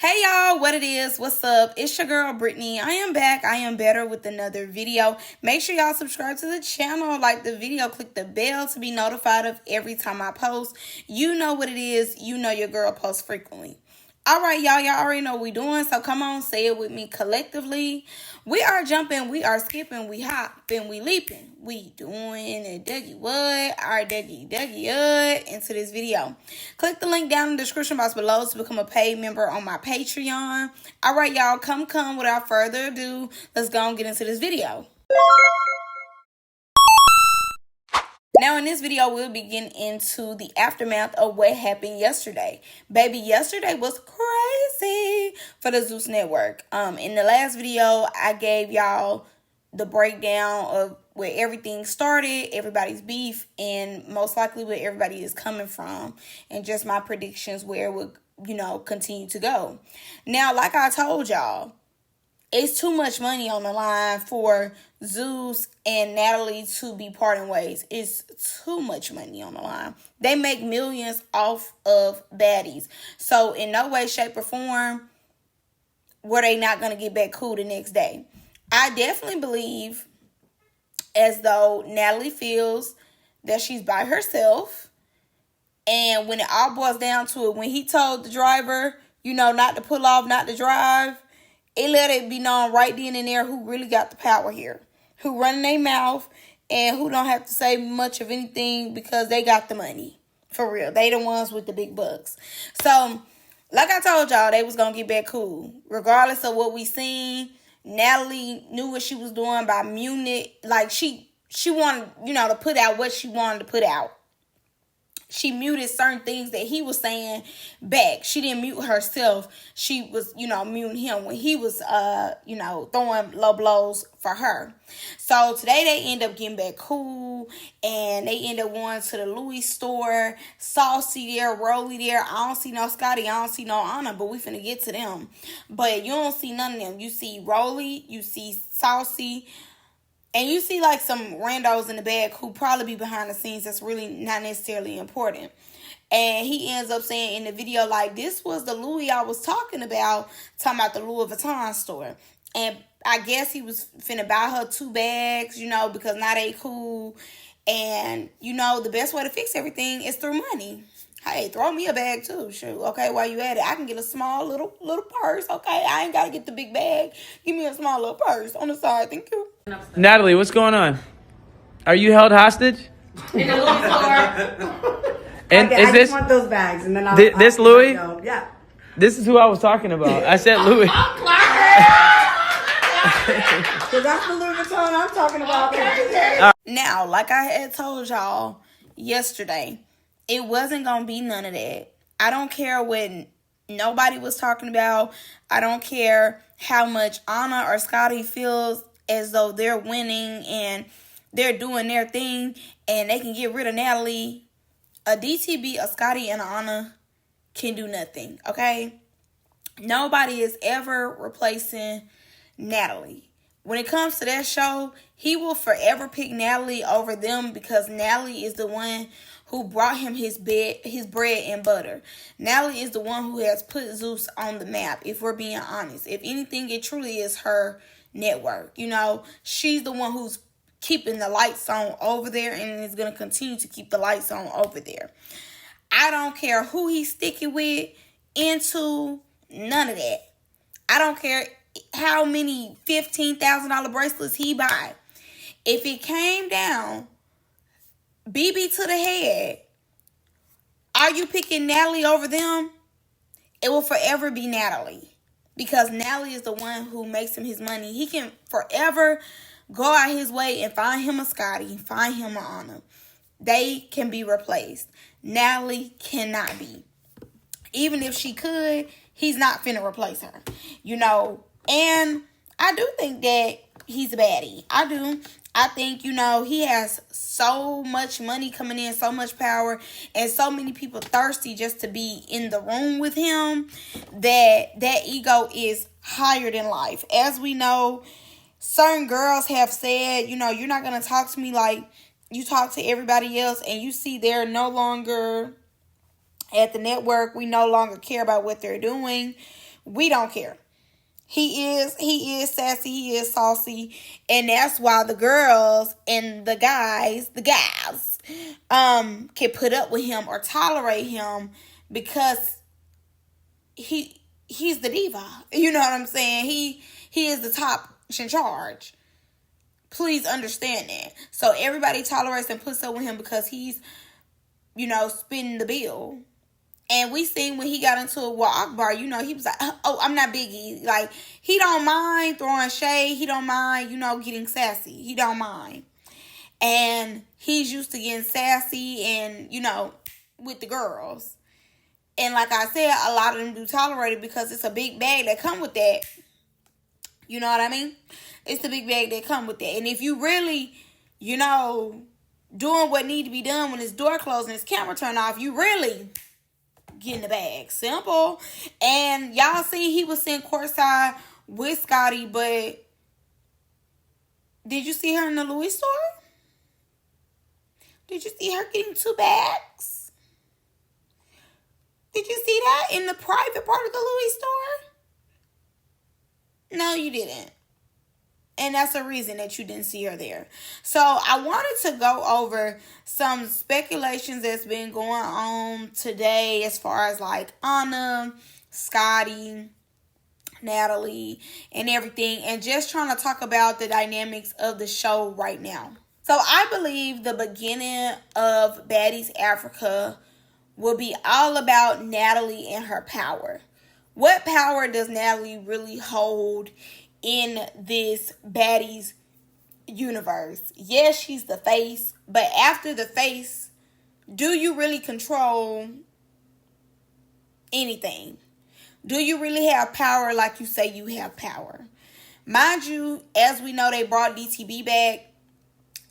Hey y'all, what it is, what's up? It's your girl Brittany. I am back. I am better with another video. Make sure y'all subscribe to the channel, like the video, click the bell to be notified of every time I post. You know what it is. You know your girl posts frequently. All right, y'all already know what we doing, so come on, say it with me collectively. We are jumping, we are skipping, we hopping, we leaping. We doing a Dougie what? Our Dougie into this video. Click the link down in the description box below to become a paid member on my Patreon. All right, y'all, come without further ado. Let's go and get into this video. Now, in this video, we'll be getting into the aftermath of what happened yesterday. Baby, yesterday was crazy for the Zeus Network. In the last video, I gave y'all the breakdown of where everything started, everybody's beef, and most likely where everybody is coming from, and just my predictions where it would, continue to go. Now, like I told y'all, it's too much money on the line for Zeus and Natalie to be parting ways. It's too much money on the line. They make millions off of Baddies. So in no way, shape, or form were they not going to get back cool the next day. I definitely believe as though Natalie feels that she's by herself. And when it all boils down to it, when he told the driver, not to pull off, not to drive, it let it be known right then and there who really got the power here. Who run their mouth and who don't have to say much of anything because they got the money. For real. They the ones with the big bucks. So, like I told y'all, they was going to get back cool. Regardless of what we seen, Natalie knew what she was doing by muting it. Like, she wanted, to put out what she wanted to put out. She muted certain things that he was saying back. She didn't mute herself. She was, muting him when he was, throwing low blows for her. So today they end up getting back cool and they end up going to the Louis store. Saucy there, Rollie there. I don't see no Scotty. I don't see no Ahna, but we finna get to them. But you don't see none of them. You see Rollie, you see Saucy, and you see like some randos in the back who probably be behind the scenes that's really not necessarily important. And he ends up saying in the video, like, this was the Louis I was talking about the Louis Vuitton store. And I guess he was finna buy her 2 bags, because now they cool. And, the best way to fix everything is through money. Hey, throw me a bag too. Shoot, okay, while you at it, I can get a small little purse, okay? I ain't got to get the big bag. Give me a small little purse on the side, thank you. Natalie, what's going on? Are you held hostage? In the Louis store. And okay, is I this just want those bags, and then this Louis? Yeah. This is who I was talking about. I said Louis. So that's the Louis Vuitton I'm talking about. Now, like I had told y'all yesterday, it wasn't going to be none of that. I don't care what nobody was talking about. I don't care how much Ahna or Scotty feels as though they're winning and they're doing their thing and they can get rid of Natalie. A DTB, a Scotty, and an Ahna can do nothing, okay? Nobody is ever replacing Natalie. When it comes to that show, he will forever pick Natalie over them because Natalie is the one who brought him his bread and butter. Natalie is the one who has put Zeus on the map, if we're being honest. If anything, it truly is her network. She's the one who's keeping the lights on over there and is going to continue to keep the lights on over there. I don't care who he's sticking with, into none of that. I don't care how many $15,000 bracelets he buy. If it came down, BB to the head, are you picking Natalie over them? It will forever be Natalie. Because Natalie is the one who makes him his money. He can forever go out his way and find him a Scotty, find him an Ahna. They can be replaced. Natalie cannot be. Even if she could, he's not finna replace her. And I do think that he's a baddie. I do. I think, he has so much money coming in, so much power, and so many people thirsty just to be in the room with him that ego is higher than life. As we know, certain girls have said, you're not going to talk to me like you talk to everybody else, and you see they're no longer at the network. We no longer care about what they're doing. We don't care. He is sassy, he is saucy, and that's why the girls and the guys can put up with him or tolerate him, because he's the diva. You know what I'm saying? He is the top in charge. Please understand that. So everybody tolerates and puts up with him because he's, spinning the bill. And we seen when he got into it with Akbar, he was like, oh, I'm not Biggie. Like, he don't mind throwing shade. He don't mind, getting sassy. He don't mind. And he's used to getting sassy and, with the girls. And like I said, a lot of them do tolerate it because it's a big bag that come with that. You know what I mean? It's the big bag that come with that. And if you really, doing what need to be done when his door closed and his camera turned off, you really get in the bag. Simple. And y'all see he was sent courtside with Scotty, but did you see her in the Louis store? Did you see her getting 2 bags? Did you see that in the private part of the Louis store? No, you didn't. And that's the reason that you didn't see her there. So I wanted to go over some speculations that's been going on today as far as like Ahna, Scotty, Natalie, and everything. And just trying to talk about the dynamics of the show right now. So I believe the beginning of Baddies Africa will be all about Natalie and her power. What power does Natalie really hold in this Baddies universe? Yes, she's the face, but after the face, do you really control anything? Do you really have power like you say you have power? Mind you, as we know, they brought DTB back.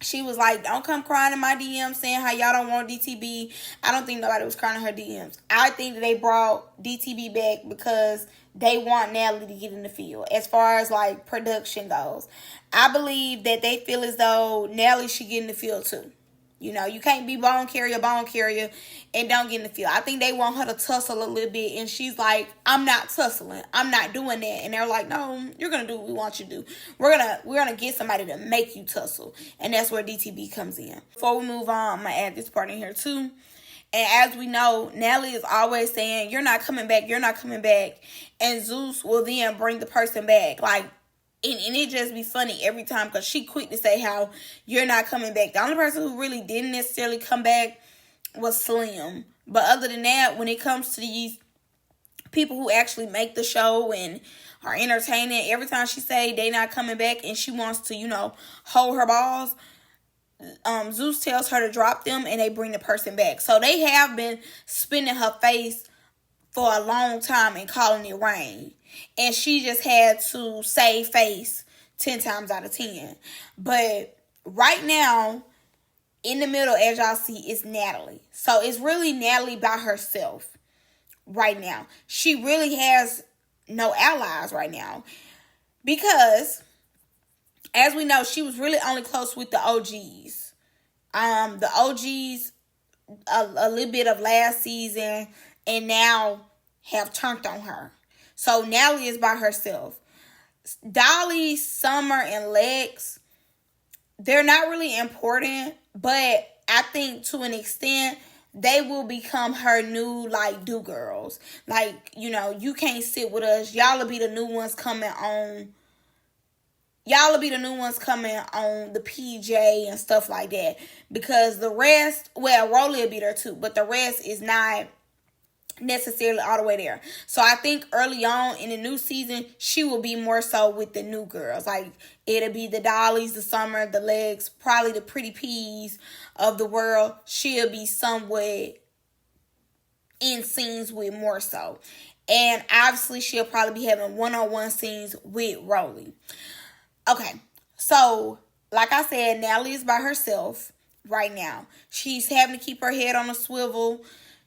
She was like, don't come crying in my DMs saying how y'all don't want DTB. I don't think nobody was crying in her DMs. I think that they brought DTB back because they want Natalie to get in the field. As far as like production goes, I believe that they feel as though Natalie should get in the field too. You can't be bone carrier, and don't get in the field. I think they want her to tussle a little bit, and she's like, I'm not tussling. I'm not doing that. And they're like, no, you're going to do what we want you to do. We're gonna get somebody to make you tussle. And that's where DTB comes in. Before we move on, I'm going to add this part in here too. And as we know, Natalie is always saying, you're not coming back, you're not coming back. And Zeus will then bring the person back. Like, and it just be funny every time because she quick to say how you're not coming back. The only person who really didn't necessarily come back was Slim. But other than that, when it comes to these people who actually make the show and are entertaining, every time she say they not coming back and she wants to, hold her balls, Zeus tells her to drop them and they bring the person back. So they have been spinning her face for a long time and calling it rain. And she just had to save face 10 times out of 10. But right now, in the middle, as y'all see, is Natalie. So it's really Natalie by herself right now. She really has no allies right now. Because, as we know, she was really only close with the OGs. The OGs, a little bit of last season, and now have turned on her. So Natalie is by herself. Dolly, Summer, and Lex, they're not really important, but I think to an extent, they will become her new, do girls. You can't sit with us. Y'all will be the new ones coming on. Y'all will be the new ones coming on the PJ and stuff like that. Because the rest, Rollie will be there too, but the rest is not necessarily all the way there. So I think early on in the new season, she will be more so with the new girls. It'll be the Dollies, the Summer, the Legs, probably the Pretty Peas of the world. She'll be somewhat in scenes with more so. And obviously she'll probably be having one-on-one scenes with Rollie. Okay, so like I said, Natalie is by herself right now. She's having to keep her head on a swivel.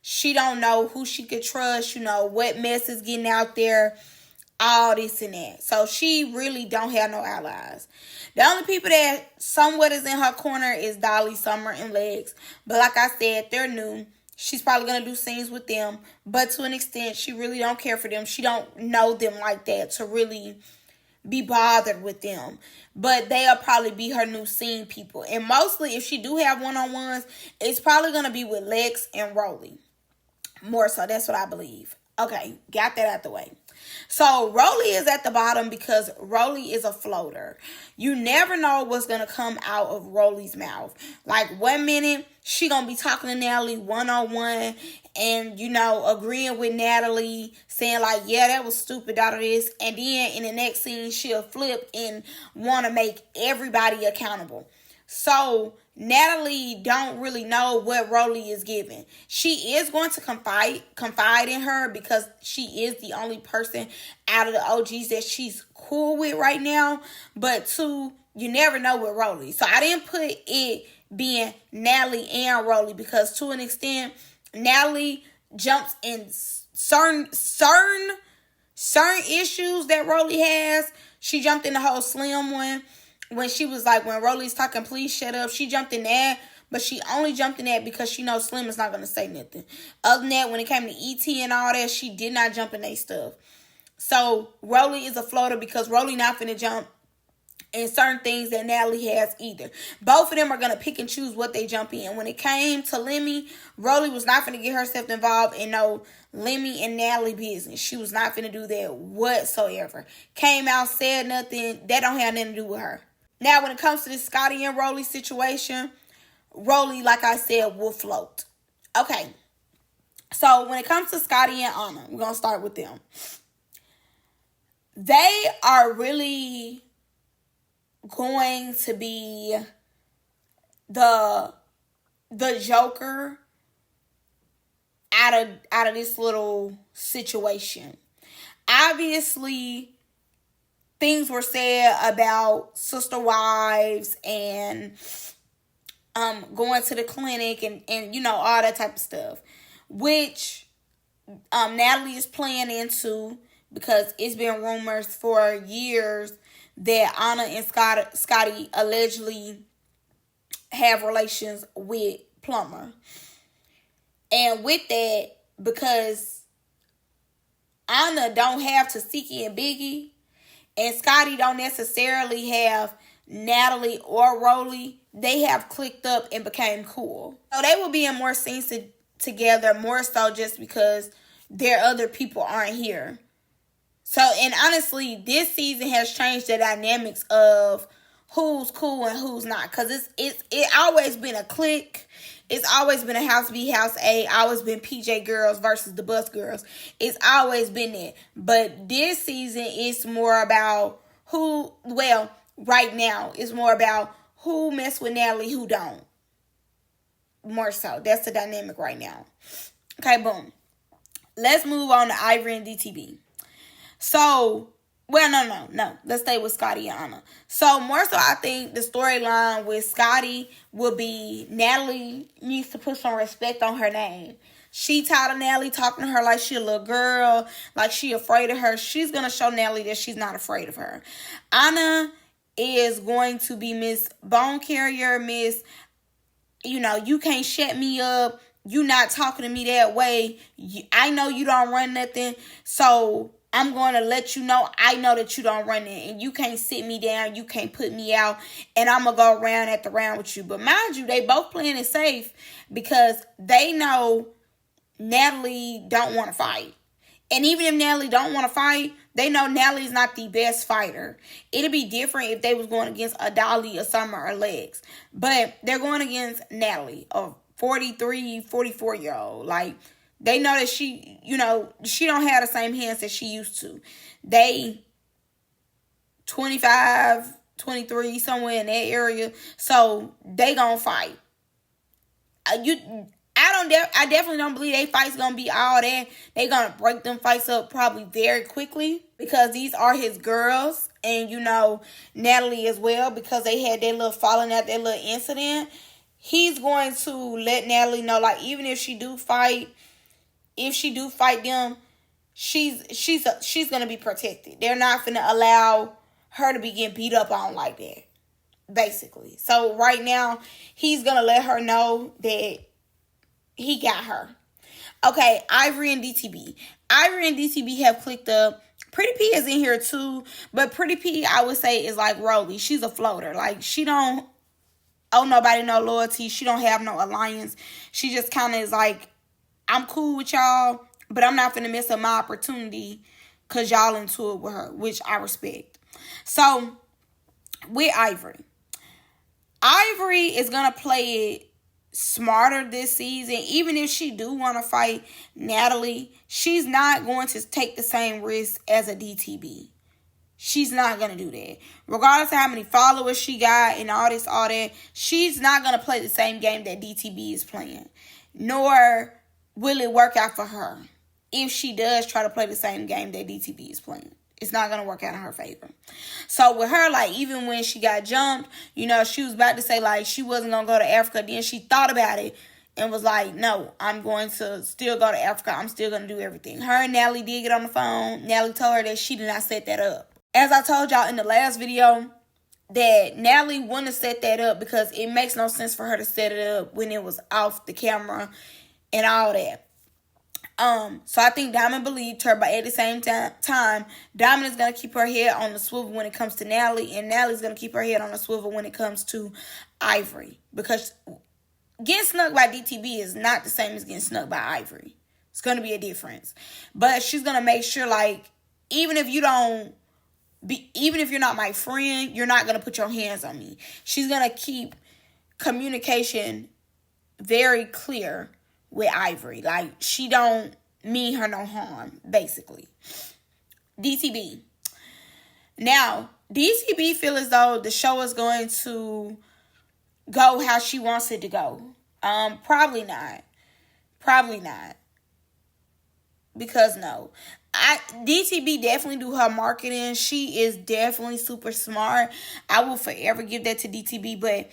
She don't know who she could trust, what mess is getting out there, all this and that. So she really don't have no allies. The only people that somewhat is in her corner is Dolly, Summer, and Legs. But like I said, they're new. She's probably going to do scenes with them. But to an extent, she really don't care for them. She don't know them like that to really be bothered with them. But they'll probably be her new scene people. And mostly, if she do have one-on-ones, it's probably going to be with Lex and Rollie. More so, that's what I believe. Okay, got that out the way. So, Roelly is at the bottom because Rollie is a floater. You never know what's going to come out of Rollie's mouth. Like, 1 minute, she going to be talking to Natalie one-on-one and, agreeing with Natalie, saying like, yeah, that was stupid, out of this. And then in the next scene, she'll flip and want to make everybody accountable. So, Natalie don't really know what Rollie is giving. She is going to confide in her because she is the only person out of the OGs that she's cool with right now. But two, you never know with Rollie. So I didn't put it being Natalie and Rollie because to an extent, Natalie jumps in certain issues that Rollie has. She jumped in the whole Slim one. When she was like, when Rollie's talking, please shut up. She jumped in that, but she only jumped in that because she knows Slim is not going to say nothing. Other than that, when it came to E.T. and all that, she did not jump in their stuff. So, Rollie is a floater because Rollie not finna jump in certain things that Natalie has either. Both of them are going to pick and choose what they jump in. When it came to Lemmy, Rollie was not finna get herself involved in no Lemmy and Natalie business. She was not finna do that whatsoever. Came out, said nothing. That don't have nothing to do with her. Now, when it comes to this Scotty and Rollie situation, Rollie, like I said, will float. Okay. So, when it comes to Scotty and Ahna, we're going to start with them. They are really going to be the Joker out of this little situation. Obviously, things were said about sister wives and going to the clinic and all that type of stuff, which Natalie is playing into because it's been rumors for years that Ahna and Scotty allegedly have relations with Plumber. And with that, because Ahna don't have Tasiki and Biggie, and Scotty don't necessarily have Natalie or Rollie, they have clicked up and became cool. So they will be in more scenes together, more so just because their other people aren't here. So, and honestly, this season has changed the dynamics of who's cool and who's not. Because it's always been a clique. It's always been a house B, house A. Always been PJ girls versus the bus girls. It's always been that. But this season, it's more about right now, it's more about who mess with Natalie, who don't. More so. That's the dynamic right now. Okay, boom. Let's move on to Ivory and DTB. So, no. Let's stay with Scotty and Ahna. So, more so, I think the storyline with Scotty will be Natalie needs to put some respect on her name. She tired of Natalie talking to her like she a little girl, like she afraid of her. She's going to show Natalie that she's not afraid of her. Ahna is going to be Miss Bone Carrier, Miss, you can't shut me up. You not talking to me that way. I know you don't run nothing. So, I'm going to let you know I know that you don't run it. And you can't sit me down. You can't put me out. And I'm going to go round after round with you. But mind you, they both playing it safe because they know Natalie don't want to fight. And even if Natalie don't want to fight, they know Natalie's not the best fighter. It'd be different if they was going against a Dolly, a Summer, or Legs. But they're going against Natalie, a 43, 44-year-old. Like, they know that she don't have the same hands that she used to. They 25, 23, somewhere in that area. So, they gonna fight. I definitely don't believe they fight's gonna be all that. They gonna break them fights up probably very quickly because these are his girls. And, Natalie as well, because they had their little falling out, their little incident. He's going to let Natalie know, like, even if she do fight them, she's gonna be protected. They're not gonna allow her to be getting beat up on like that, basically. So right now, he's gonna let her know that he got her. Okay, Ivory and DTB. Ivory and DTB have clicked up. Pretty P is in here too, but Pretty P, I would say, is like Rollie. She's a floater. Like, she don't owe nobody no loyalty. She don't have no alliance. She just kind of is like, I'm cool with y'all, but I'm not finna miss up my opportunity because y'all into it with her, which I respect. So, with Ivory. Ivory is going to play it smarter this season. Even if she do want to fight Natalie, she's not going to take the same risk as a DTB. She's not going to do that. Regardless of how many followers she got and all this, all that, she's not going to play the same game that DTB is playing. Nor will it work out for her if she does try to play the same game that DTB is playing. It's not going to work out in her favor. So with her, like, even when she got jumped, you know, she was about to say, like, she wasn't going to go to Africa. Then she thought about it and was like, no, I'm going to still go to Africa. I'm still going to do everything. Her and Natalie did get on the phone. Natalie told her that she did not set that up. As I told y'all in the last video, that Natalie wouldn't have set that up because it makes no sense for her to set it up when it was off the camera and all that. So I think Diamond believed her, but at the same time, Diamond is going to keep her head on the swivel when it comes to Natalie, and Natalie's going to keep her head on the swivel when it comes to Ivory. Because getting snuck by DTB is not the same as getting snuck by Ivory. It's going to be a difference. But she's going to make sure, like, even if you're not my friend, you're not going to put your hands on me. She's going to keep communication very clear with Ivory. Like, she don't mean her no harm, basically. DTB. Now, DTB feel as though the show is going to go how she wants it to go. Probably not. Probably not. Because no. DTB definitely do her marketing. She is definitely super smart. I will forever give that to DTB. But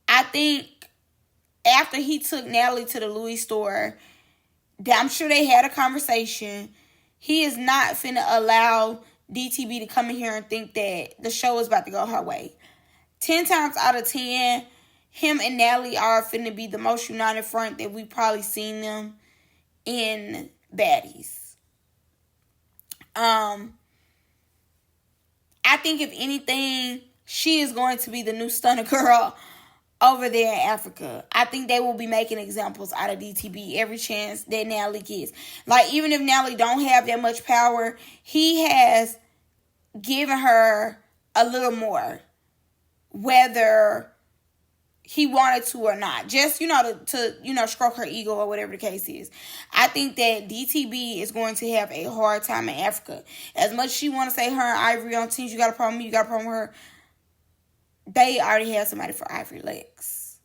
I think after he took Natalie to the Louis store, I'm sure they had a conversation. He is not finna allow DTB to come in here and think that the show is about to go her way. 10 times out of 10, him and Natalie are finna be the most united front that we've probably seen them in Baddies. I think if anything, she is going to be the new Stunna girl over there in Africa. I think they will be making examples out of DTB every chance that Natalie gets. Like, even if Natalie don't have that much power, he has given her a little more, whether he wanted to or not. Just, to stroke her ego or whatever the case is. I think that DTB is going to have a hard time in Africa. As much as she want to say her and Ivory on teams, you got a problem with me, you got a problem with her, they already have somebody for Ivory legs.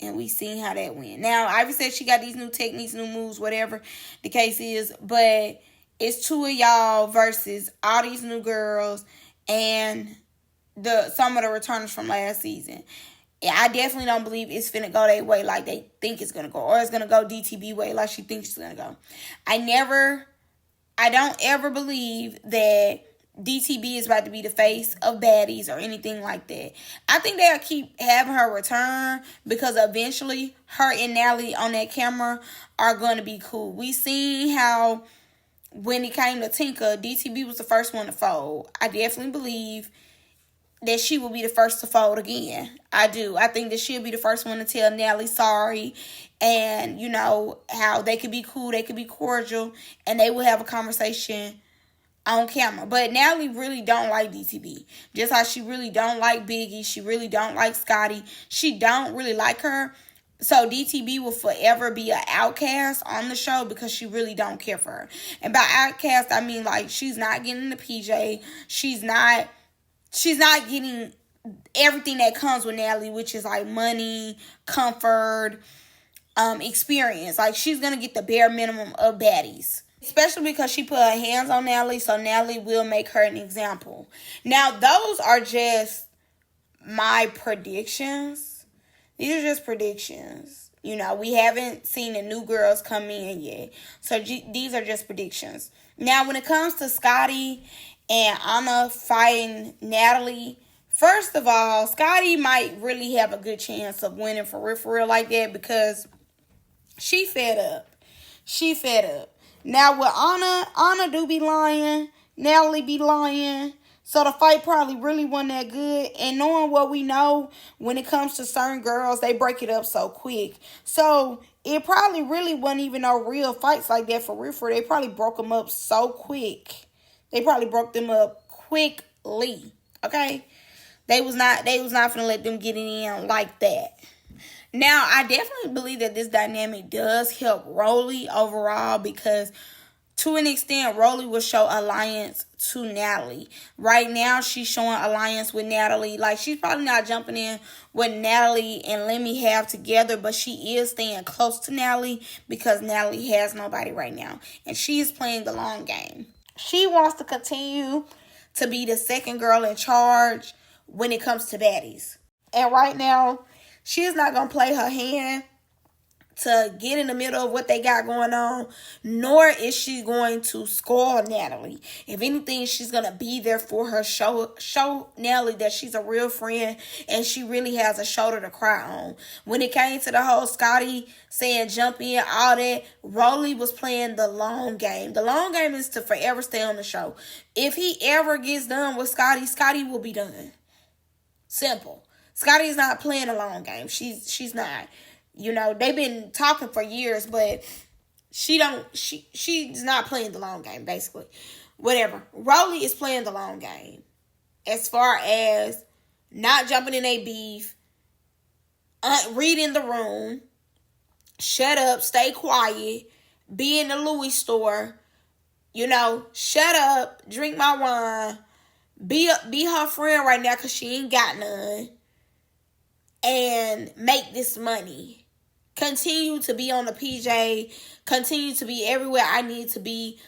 And we seen how that went. Now, Ivory said she got these new techniques, new moves, whatever the case is. But it's two of y'all versus all these new girls and some of the returners from last season. Yeah, I definitely don't believe it's finna go that way like they think it's gonna go. Or it's gonna go DTB way like she thinks it's gonna go. I don't ever believe that DTB is about to be the face of Baddies or anything like that. I think they'll keep having her return because eventually her and Natalie on that camera are going to be cool. We seen how when it came to Tinka, DTB was the first one to fold. I definitely believe that she will be the first to fold again. I do. I think that she'll be the first one to tell Natalie sorry. And, how they could be cool, they could be cordial, and they will have a conversation on camera. But Natalie really don't like DTB. Just how she really don't like Biggie. She really don't like Scotty. She don't really like her. So DTB will forever be an outcast on the show because she really don't care for her. And by outcast, I mean, like, she's not getting the PJ. She's not getting everything that comes with Natalie, which is like money, comfort, experience. Like, she's going to get the bare minimum of Baddies. Especially because she put her hands on Natalie, so Natalie will make her an example. Now, those are just my predictions. These are just predictions. We haven't seen the new girls come in yet. So, these are just predictions. Now, when it comes to Scotty and Ahna fighting Natalie, first of all, Scotty might really have a good chance of winning for real like that because She fed up. She fed up. Now with Ahna do be lying. Natalie be lying. So the fight probably really wasn't that good. And knowing what we know, when it comes to certain girls, they break it up so quick. So it probably really wasn't even no real fights like that for real. They probably broke them up so quick. They probably broke them up quickly. Okay? They was not finna let them get in like that. Now, I definitely believe that this dynamic does help Rollie overall because to an extent, Rollie will show alliance to Natalie. Right now, she's showing alliance with Natalie. Like, she's probably not jumping in what Natalie and Lemmy have together, but she is staying close to Natalie because Natalie has nobody right now. And she is playing the long game. She wants to continue to be the second girl in charge when it comes to baddies. And right now, she is not going to play her hand to get in the middle of what they got going on, nor is she going to score Natalie. If anything, she's going to be there for her, show Natalie that she's a real friend and she really has a shoulder to cry on. When it came to the whole Scotty saying jump in, all that, Rollie was playing the long game. The long game is to forever stay on the show. If he ever gets done with Scotty, Scotty will be done. Simple. Scotty's not playing a long game. She's not. You know, they've been talking for years, but she's not playing the long game, basically. Whatever. Rollie is playing the long game. As far as not jumping in a beef, reading the room, shut up, stay quiet, be in the Louis store, you know, shut up, drink my wine, be her friend right now because she ain't got none, and make this money. Continue to be on the PJ. Continue to be everywhere I need to be.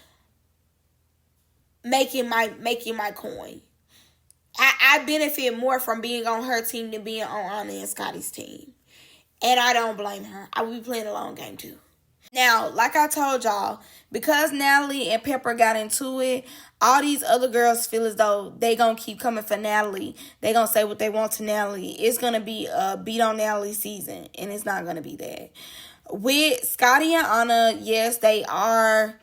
Making my coin. I benefit more from being on her team than being on Ahna and Scotty's team. And I don't blame her. I will be playing a long game too. Now, like I told y'all, because Natalie and Pepper got into it, all these other girls feel as though they gonna keep coming for Natalie. They gonna say what they want to Natalie. It's gonna be a beat on Natalie season, and it's not gonna be that. With Scotty and Ahna, yes, they are,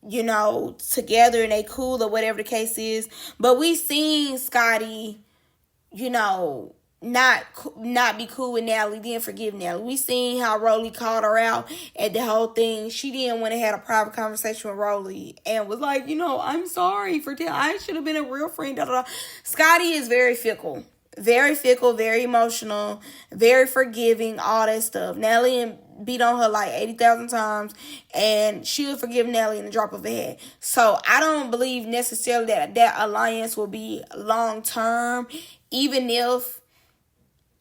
you know, together and they cool or whatever the case is. But we seen Scotty, you know, not be cool with Natalie, didn't forgive Natalie. We seen how Rollie called her out at the whole thing. She didn't want to have a private conversation with Rollie and was like, you know, I'm sorry for I should have been a real friend. Da, da, da. Scotty is very fickle, very emotional, very forgiving, all that stuff. Natalie beat on her like 80,000 times, and she'll forgive Natalie in the drop of a hat. So I don't believe necessarily that alliance will be long term, even if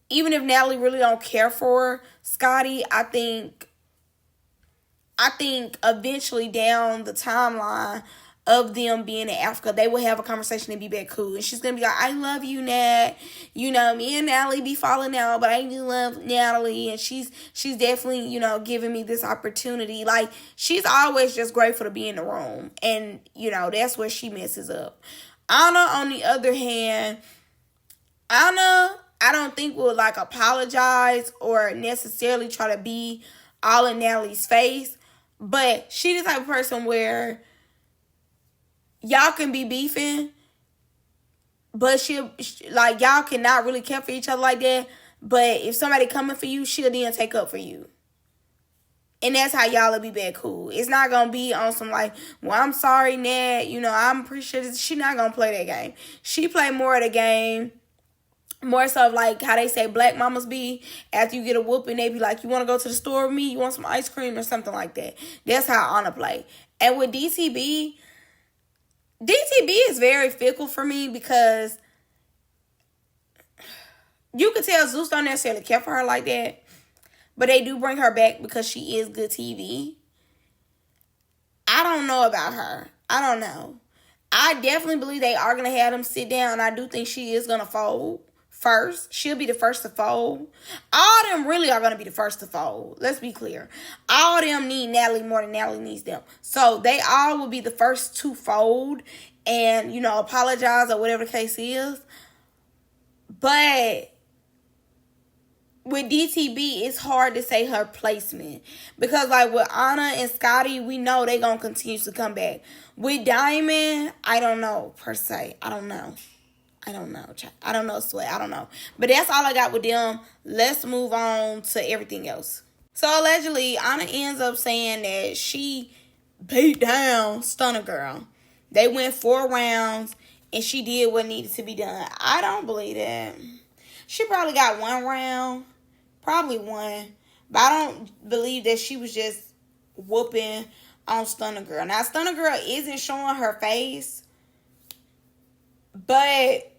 Natalie really don't care for Scotty. I think eventually down the timeline of them being in Africa, they will have a conversation and be back cool. And she's going to be like, I love you, Nat. You know, me and Natalie be falling out, but I do love Natalie. And she's definitely, you know, giving me this opportunity. Like, she's always just grateful to be in the room. And, you know, that's where she messes up. Ahna, on the other hand, Ahna, I don't think will like apologize or necessarily try to be all in Natalie's face. But she's the type of person where y'all can be beefing, but y'all cannot really care for each other like that. But if somebody coming for you, she'll then take up for you. And that's how y'all will be back cool. It's not going to be on some like, well, I'm sorry, Nat. You know, I'm pretty sure she's not going to play that game. She play more of the game. More so like how they say black mamas be. After you get a whooping, they be like, you want to go to the store with me? You want some ice cream or something like that? That's how Ahna play. And with DTB is very fickle for me because you could tell Zeus don't necessarily care for her like that. But they do bring her back because she is good TV. I don't know about her. I don't know. I definitely believe they are going to have them sit down. I do think she is going to fold first. She'll be the first to fold. All of them really are going to be the first to fold. Let's be clear. All of them need Natalie more than Natalie needs them. So they all will be the first to fold and, you know, apologize or whatever the case is. But with DTB, it's hard to say her placement. Because, like, with Ahna and Scotty, we know they going to continue to come back. With Diamond, I don't know, per se. I don't know, Sweat. I don't know. But that's all I got with them. Let's move on to everything else. So, allegedly, Ahna ends up saying that she beat down Stunna Girl. They went 4 rounds, and she did what needed to be done. I don't believe that. She probably got 1 round. Probably 1. But I don't believe that she was just whooping on Stunna Girl. Now, Stunna Girl isn't showing her face. But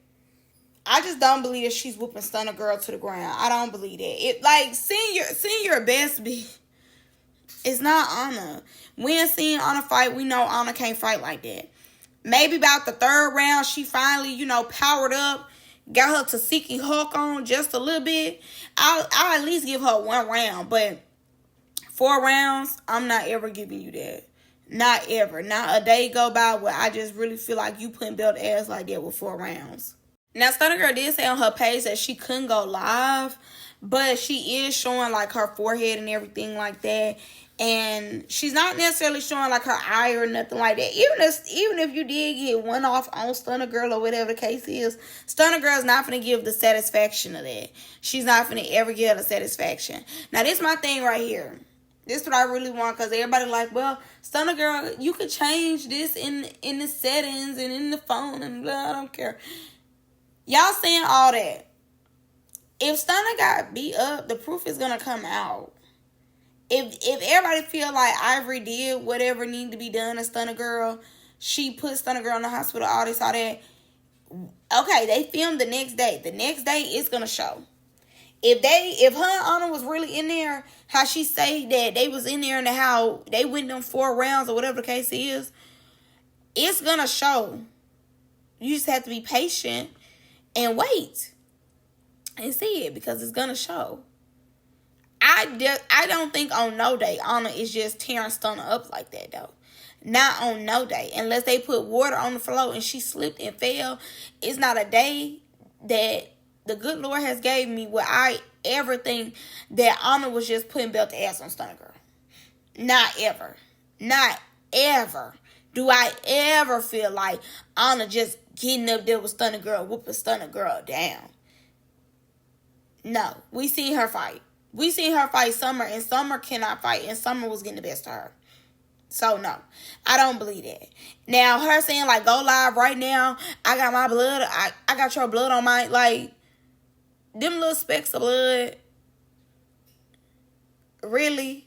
I just don't believe that she's whooping Stunna Girl to the ground. I don't believe that. It, like, seeing your best be, it's not Ahna. We ain't seen Ahna fight. We know Ahna can't fight like that. Maybe about the 3rd round, she finally, powered up. Got her Tasiki Hulk on just a little bit. I'll at least give her 1 round. But 4 rounds, I'm not ever giving you that. Not ever. Not a day go by where I just really feel like you putting belt ass like that with 4 rounds. Now, Stunna Girl did say on her page that she couldn't go live. But she is showing, like, her forehead and everything like that. And she's not necessarily showing, like, her eye or nothing like that. Even if you did get 1 off on Stunna Girl or whatever the case is, Stunna Girl's not going to give the satisfaction of that. She's not going to ever give the satisfaction. Now, this is my thing right here. This is what I really want, because everybody like, well, Stunna Girl, you could change this in the settings and in the phone and blah, I don't care. Y'all saying all that. If Stunna got beat up, the proof is going to come out. If everybody feel like Ivory did whatever needed to be done to Stunna Girl, she put Stunna Girl in the hospital, all this, all that. Okay, they filmed the next day. The next day, it's going to show. If her and Ahna was really in there, how she say that they was in there and how they went them 4 rounds or whatever the case is, it's going to show. You just have to be patient and wait and see it, because it's going to show. I don't think on no day Ahna is just tearing Stunna up like that, though. Not on no day. Unless they put water on the floor and she slipped and fell. It's not a day that the good Lord has gave me where I ever think that Ahna was just putting belt ass on Stunna Girl. Not ever. Not ever. Do I ever feel like Ahna just getting up there with Stunna Girl, whooping Stunna Girl down? No. We seen her fight. We seen her fight Summer, and Summer cannot fight, and Summer was getting the best of her. So, no. I don't believe that. Now, her saying, like, go live right now, I got my blood, I got your blood on my, like, them little specks of blood. Really?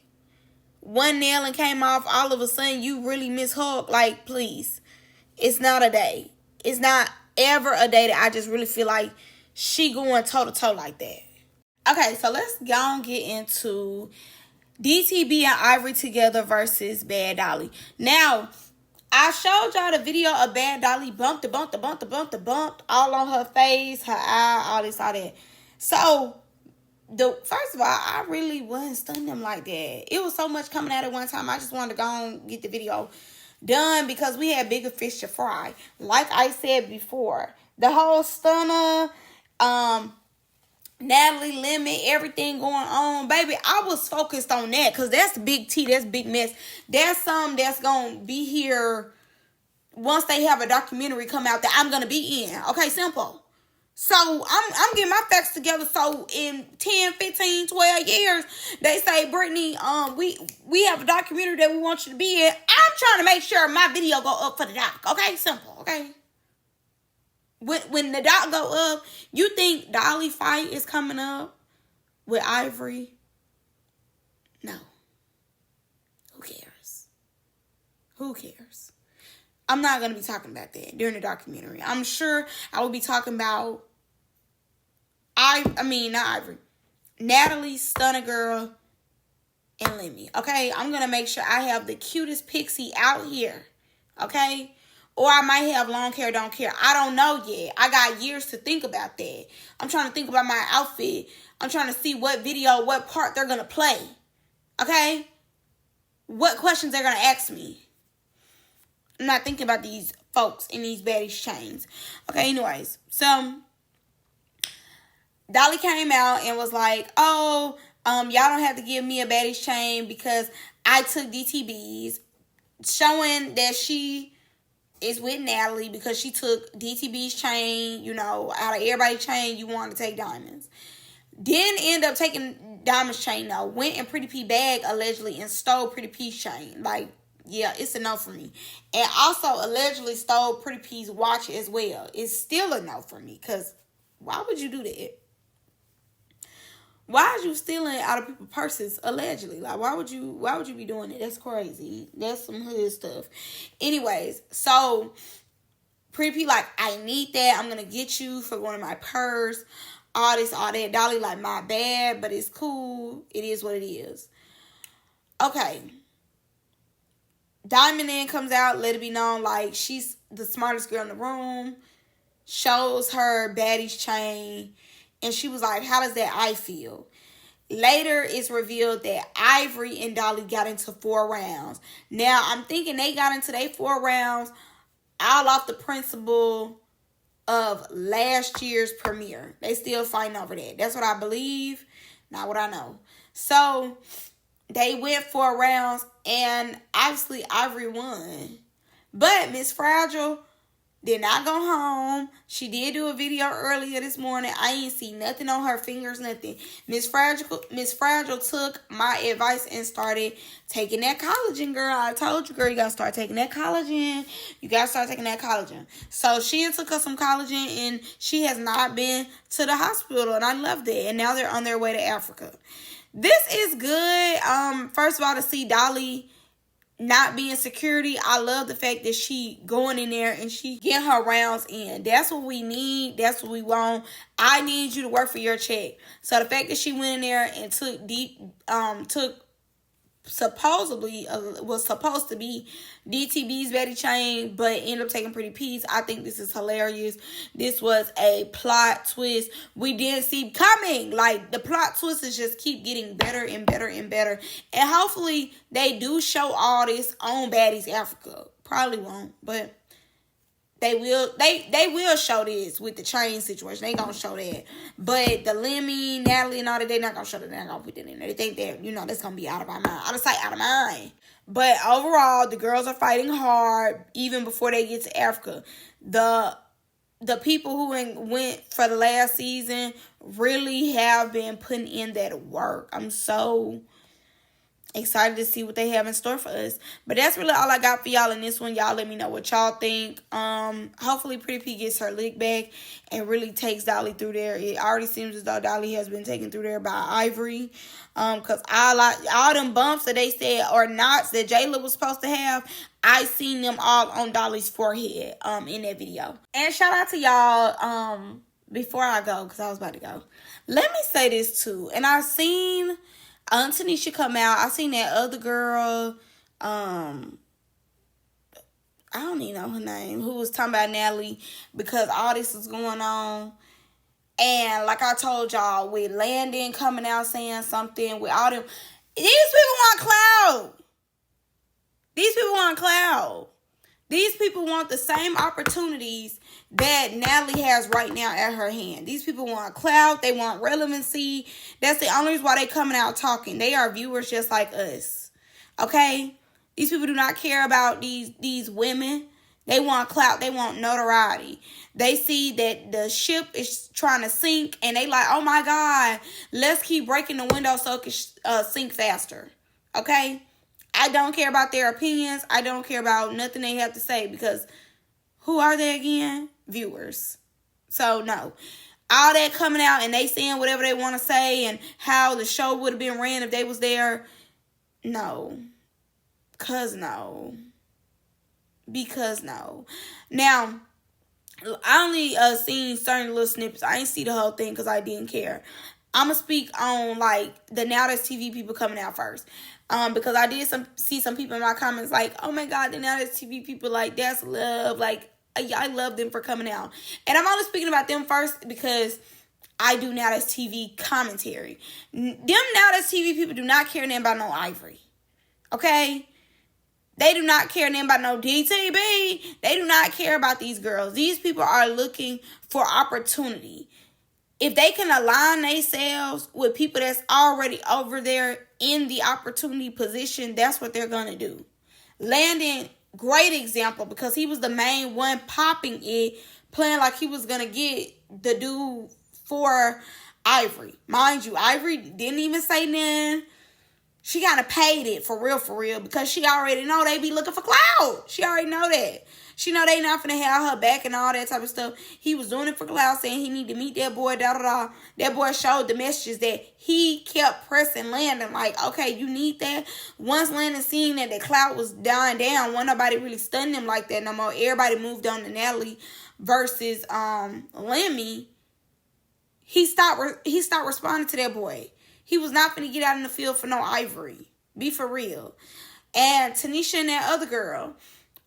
1 nail and came off, all of a sudden, you really miss Hulk? Like, please. It's not a day. It's not ever a day that I just really feel like she going toe-to-toe like that. Okay, so let's go and get into DTB and Ivory together versus Bad Dolly. Now, I showed y'all the video of Bad Dolly bumped all on her face, her eye, all this, all that. So, first of all, I really wasn't stunning them like that. It was so much coming at it one time. I just wanted to go and get the video done because we had bigger fish to fry. Like I said before, the whole Stunna, Natalie, Lemmy, everything going on, baby, I was focused on that because that's big T, that's big mess. That's something that's going to be here once they have a documentary come out that I'm going to be in. Okay, simple. So, I'm getting my facts together. So, in 10, 15, 12 years, they say, Brittany, we have a documentary that we want you to be in. I'm trying to make sure my video go up for the doc. Okay, simple. Okay. When the doc go up, you think Dolly fight is coming up with Ivory? No. Who cares? Who cares? I'm not going to be talking about that during the documentary. I'm sure I will be talking about not Ivory. Natalie, Stunna Girl, and Lemmy. Okay? I'm going to make sure I have the cutest pixie out here. Okay? Or I might have long hair, don't care. I don't know yet. I got years to think about that. I'm trying to think about my outfit. I'm trying to see what video, what part they're going to play. Okay? What questions they're going to ask me. I'm not thinking about these folks in these baddies chains. Okay, anyways. So, Dolly came out and was like, oh, y'all don't have to give me a Baddies chain because I took DTB's, showing that she is with Natalie because she took DTB's chain. You know, out of everybody's chain, you want to take Diamond's. Didn't end up taking Diamond's chain though. Went in Pretty P bag allegedly and stole Pretty P's chain. Like, yeah, it's a no for me. And also allegedly stole Pretty P's watch as well. It's still a no for me because why would you do that? Why are you stealing out of people's purses allegedly? Like, why would you be doing it? That's crazy. That's some hood stuff. Anyways, so Pretty P like, I need that. I'm gonna get you for one of my purse. All this, all that. Dolly like, my bad, but it's cool. It is what it is. Okay. Diamond then comes out, let it be known like she's the smartest girl in the room. Shows her Baddies chain. And she was like, how does that I feel? Later, it's revealed that Ivory and Dolly got into 4 rounds. Now, I'm thinking they got into their 4 rounds all off the principle of last year's premiere. They still fighting over that. That's what I believe, not what I know. So, they went 4 rounds, and obviously, Ivory won. But Miss Fragile did not go home. She did do a video earlier this morning. I ain't see nothing on her fingers, nothing. Miss Fragile took my advice and started taking that collagen, girl. I told you, girl, you gotta start taking that collagen. You gotta start taking that collagen. So she took her some collagen, and she has not been to the hospital, and I love that. And now they're on their way to Africa. This is good. First of all, to see Dolly not being security, I love the fact that she going in there and she getting her rounds in. That's what we need. That's what we want. I need you to work for your check. So the fact that she went in there and took supposedly was supposed to be DTB's Betty chain, but ended up taking Pretty P's. I think this is hilarious. This was a plot twist we didn't see coming. Like, the plot twists just keep getting better and better and better. And hopefully they do show all this on Baddies Africa. Probably won't, but they will show this with the chain situation. They gonna show that. But the Lemmy, Natalie, and all that, they not gonna show that. They're not gonna put that in there. They think that, that's gonna be out of our mind. Out of sight, out of mind. But overall, the girls are fighting hard even before they get to Africa. The people who went for the last season really have been putting in that work. I'm so excited to see what they have in store for us. But that's really all I got for y'all in this one. Y'all let me know what y'all think. Hopefully Pretty P gets her lick back and really takes Dolly through there. It already seems as though Dolly has been taken through there by Ivory. Because all them bumps that they said or knots that Jayla was supposed to have, I seen them all on Dolly's forehead in that video. And shout out to y'all, before I go, because I was about to go, let me say this too. And I've seen Tanisha come out. I seen that other girl, I don't even know her name, who was talking about Natalie because all this is going on. And like I told y'all, with Landon coming out saying something, with all them, these people want clout. These people want clout. These people want the same opportunities that Natalie has right now at her hand. These people want clout. They want relevancy. That's the only reason why they coming out talking. They are viewers just like us. Okay? These people do not care about these women. They want clout. They want notoriety. They see that the ship is trying to sink, and they like, oh my God, let's keep breaking the window so it can sink faster. Okay? I don't care about their opinions. I don't care about nothing they have to say because who are they again? Viewers. So, no. All that coming out and they saying whatever they want to say and how the show would have been ran if they was there. No. Because no. Because no. Now, I only seen certain little snippets. I ain't see the whole thing because I didn't care. I'm going to speak on, like, the Now That's TV people coming out first. Because I did see some people in my comments like, oh my God, the Now That's TV people, like, that's love. Like, I love them for coming out. And I'm only speaking about them first because I do Now That's TV commentary. Them Now That's TV people do not care nothing about no Ivory. Okay? They do not care nothing about no DTB. They do not care about these girls. These people are looking for opportunity. if they can align themselves with people that's already over there in the opportunity position, that's what they're going to do. Landon, great example, because he was the main one popping it, playing like he was going to get the dude for Ivory. Mind you, Ivory didn't even say nothing. She kind of paid it for real, because she already know they be looking for clout. She already know that. She know they not finna have her back and all that type of stuff. He was doing it for clout, saying he need to meet that boy, da-da-da. That boy showed the messages that he kept pressing Landon, like, okay, you need that. Once Landon seen that the clout was dying down, wasn't nobody really stunning him like that no more. Everybody moved on to Natalie versus Lemmy. He stopped responding to that boy. He was not finna get out in the field for no Ivory. Be for real. And Tanisha and that other girl.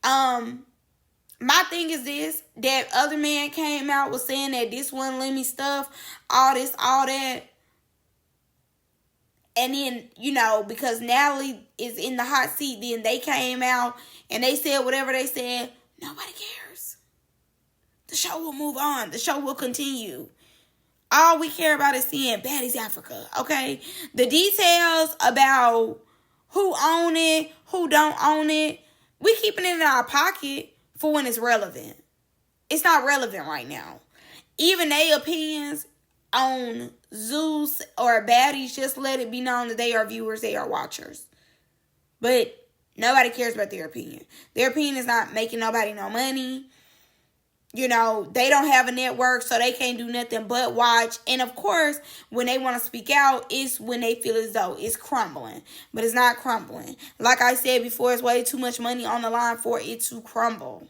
My thing is this. That other man came out was saying that this wasn't Lemmy stuff. All this, all that. And then, you know, because Natalie is in the hot seat, then they came out and they said whatever they said. Nobody cares. The show will move on. The show will continue. All we care about is seeing Baddies Africa, okay? The details about who own it, who don't own it, we keeping it in our pocket for when it's relevant. It's not relevant right now. Even their opinions on Zeus or Baddies, just let it be known that they are viewers, they are watchers. But nobody cares about their opinion. Their opinion is not making nobody no money. You know, they don't have a network, so they can't do nothing but watch. And of course, when they want to speak out, it's when they feel as though it's crumbling. But it's not crumbling. Like I said before, it's way too much money on the line for it to crumble.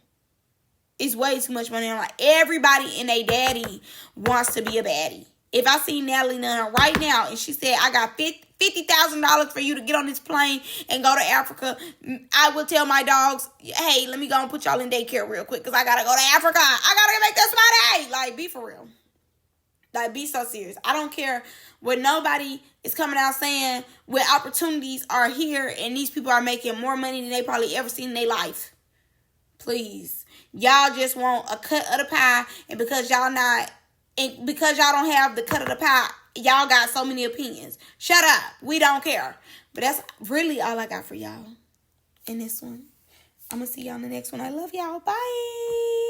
It's way too much money on the line. Everybody and their daddy wants to be a baddie. If I see Natalie Nunn right now and she said, I got $50,000 for you to get on this plane and go to Africa, I will tell my dogs, hey, let me go and put y'all in daycare real quick because I got to go to Africa. I got to make this my day. Like, be for real. Like, be so serious. I don't care what nobody is coming out saying when opportunities are here and these people are making more money than they probably ever seen in their life. Please. Y'all just want a cut of the pie, and because y'all don't have the cut of the pie, y'all got so many opinions. Shut up. We don't care. But that's really all I got for y'all in this one. I'm going to see y'all in the next one. I love y'all. Bye.